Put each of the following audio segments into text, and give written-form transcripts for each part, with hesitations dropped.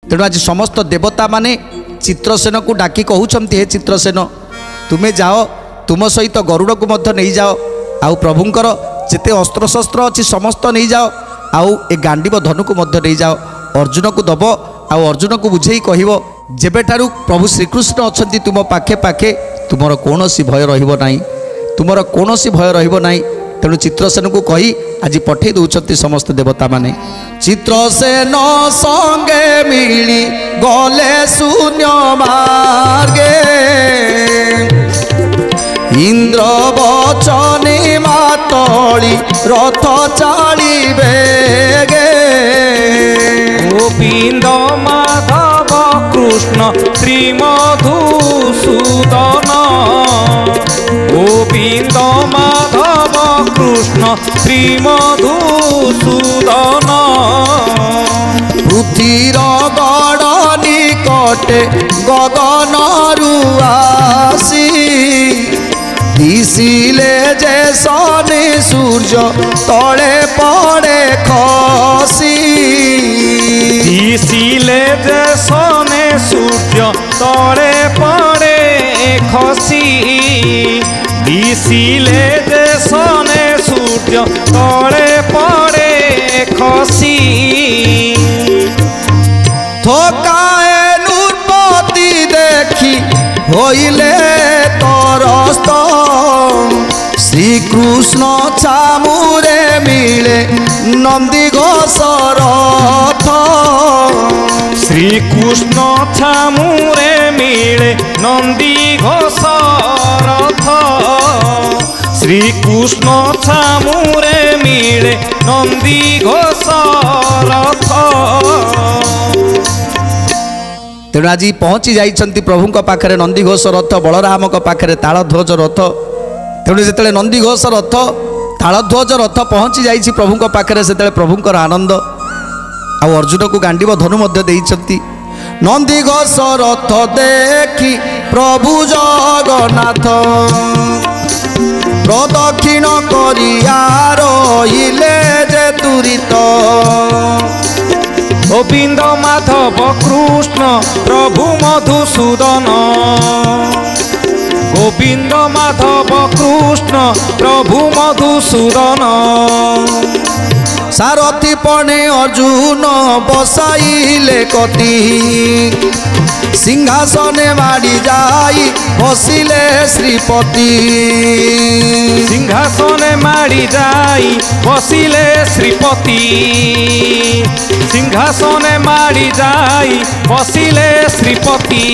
तेणु आज समस्त देवता माने चित्रसेन को डाकी कहउछंती हे चित्रसेन तुमे जाओ तुम सहित गरुड़ को मध्य नहीं जाओ आउ प्रभुंकर जेते अस्त्र शस्त्र अच्छी समस्त नहीं जाओ आउ ए गांडीव धनु को मध्य नहीं जाओ अर्जुन को दब आउ अर्जुन को बुझे कहब जेबेठारू प्रभु श्रीकृष्ण अच्छा तुम पाखे पाखे तुमर कौन सी भय रही तुमर कौन सी भय रही तेणु चित्रसेन को कही आज पठे दौरान समस्त देवता माने चित्रसेन संगे मिली गले शून्य मार्गे इंद्र बचने मातली रथ चाली बेगे गोविंद माधव कृष्ण श्रीमधुसूदन गोविंद माधव कृष्ण श्रीमधुसूदन पृथ्वीर गड़ निकटे गगन रुआसी दिशिले जे शनि सूर्य तले पड़े खसी दिशिले जे शनि सूर्य तले पड़े खसी दिशिले जे शनि सूर्य तले पड़े खसी थकाए नृपति देखी होइले तरस्त श्रीकृष्ण छामुरे मिले नंदी घोष रथ श्रीकृष्ण छामुरे मिले नंदी घोष रथ श्रीकृष्ण छामुरे मिले नंदी घोष रथ तेणु आज पहुँची जाइछंती प्रभुଙ୍କ पाखरे नंदीघोष रथ बलराम पाखरे तालध्वज रथ तेणु जिते नंदीघोष रथ तालध्वज रथ पहुँची जाइछि प्रभुଙ୍କ पाखरे सेते प्रभुंकर आनंद आ अर्जुन को गांडीव धनु मध्य देइछंती नंदीघोष रथ देखी प्रभु जगन्नाथ प्रदक्षिण करिया रहिले जे तुरित गोविंद माधव कृष्ण प्रभु मधुसूदन गोविंद माधव कृष्ण प्रभु मधुसूदन सारथी पणे अर्जुन बसाइले कति सिंहासने माड़ी जाई बसिले श्रीपति सिंहासने माड़ी जाई बसिले श्रीपति सिंहासने माड़ी जाई बसिले श्रीपति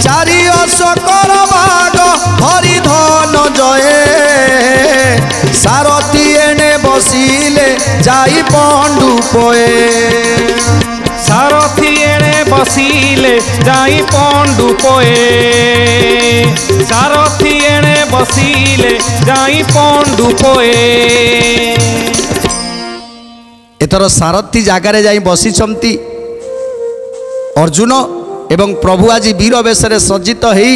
चारि सकल भाग हरिधन जये सारथी एने बसिले जाई पंडु पोए सारथी एणे बसिले जाई पंडु पोए सारथी एणे बसिले जाई पंडु पोए एथर सारथी जगार जाई बसिछंती अर्जुन एवं प्रभु आज वीर वेश सज्जित हो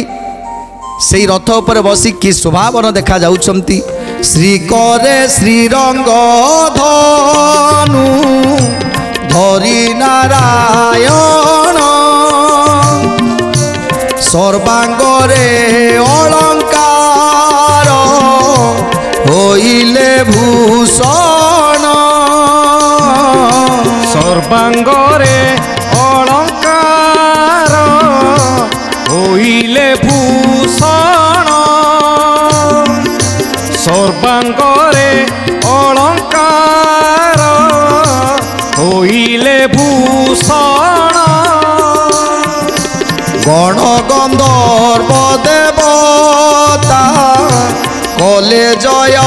से रथ उपर बसी कि शोभावन देखा जाउछंती श्री करे श्रीरंग धनु धरी नारायण सर्वांगरे अलंकार होइले भूषण सर्वांगरे अलंकार होइले भूषण सर्वांगरे अलंकार होइले भूषण गण गंधर्व देवता कले जय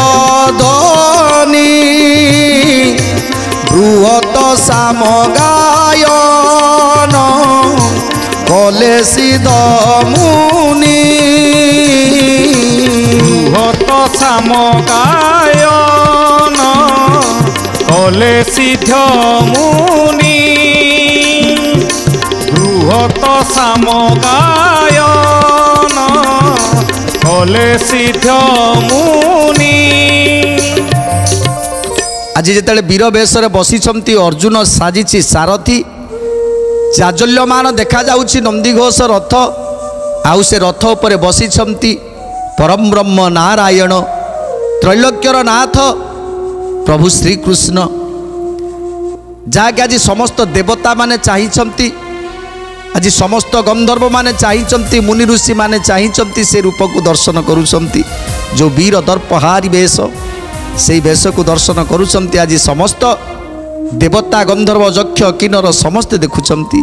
ध्वनि बृहत साम गायन कले सिद्ध मुनि बृहत साम गायन कले सिद्ध मुनि बृहत साम गायन कले सिद्ध मुनि आज जिते वीर वेश बसिछंती अर्जुन साजिछि सारथी ଜାଜଲ୍ୟମାନ ଦେଖାଯାଉଛି ନନ୍ଦିଘୋଷ ରଥ। ଆଉ ସେ ରଥ ଉପରେ ବସିଛନ୍ତି ପରମ ବ୍ରହ୍ମ ନାରାୟଣ ତ୍ରୈଲୋକ୍ୟର ନାଥ ପ୍ରଭୁ ଶ୍ରୀକୃଷ୍ଣ, ଯାହାକି ଆଜି ସମସ୍ତ ଦେବତା ମାନେ ଚାହିଁଛନ୍ତି, ଆଜି ସମସ୍ତ ଗନ୍ଧର୍ବ ମାନେ ଚାହିଁଛନ୍ତି, ମୁନି ଋଷି ମାନେ ଚାହିଁଛନ୍ତି ସେ ରୂପକୁ ଦର୍ଶନ କରୁଛନ୍ତି। ଯେଉଁ ବୀର ଦର୍ପହାରୀ ବେଶ, ସେଇ ବେଶକୁ ଦର୍ଶନ କରୁଛନ୍ତି। ଆଜି ସମସ୍ତ ଦେବତା ଗନ୍ଧର୍ବ ଯକ୍ଷ କିନ୍ନର ସମସ୍ତେ ଦେଖୁଛନ୍ତି।